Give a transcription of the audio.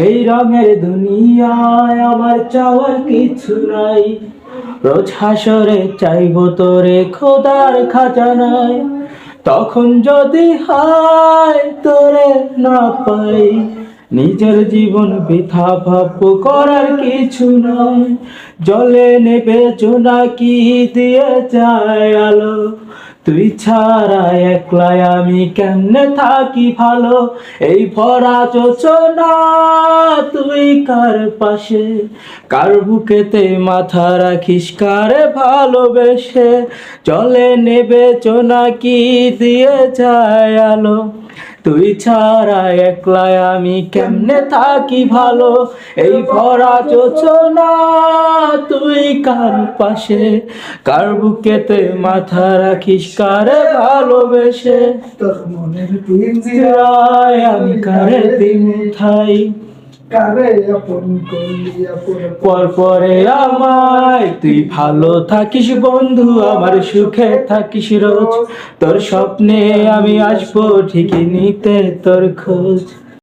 এই রঙের দুনিয়ায় আমার চাওয়ার কিছু নাই, রোজ হাসরে চাইবো তোরে খোদার খাজানায়। তখন যদি হয় তোরে না পাই, নিজের জীবন বৃথা ভাববো, করার কিছু নয়। জলে নেবে জোনাকি দিয়ে যায় আলো, তুই ছাড়া একলাই আমি কেমনে থাকি ভালো। এই ভরা যোচনা তুই কার পাশে, কার বুকেতে মাথা রাখিস কারে ভালোবেসে। জলে নেবে জোনাকি দিয়ে যায় আলো, তুই ছাড়া একলাই আমি কেমনে থাকি ভালো। এই ভরা যোচনা তুই কার পাশে, কার বুকেতে মাথা রাখিস কারে ভালোবেসে। তোর মনের পিঞ্জিরায় জিরায় আমি কারে দিন ঠাই, কারে আপন করলি আপন পর পরে আমায় তুই ভালো থাকিস বন্ধু, আমার সুখে থাকিস রোজ। তোর স্বপ্নে আমি আসবো ঠিকই নিতে তোর খোঁজ।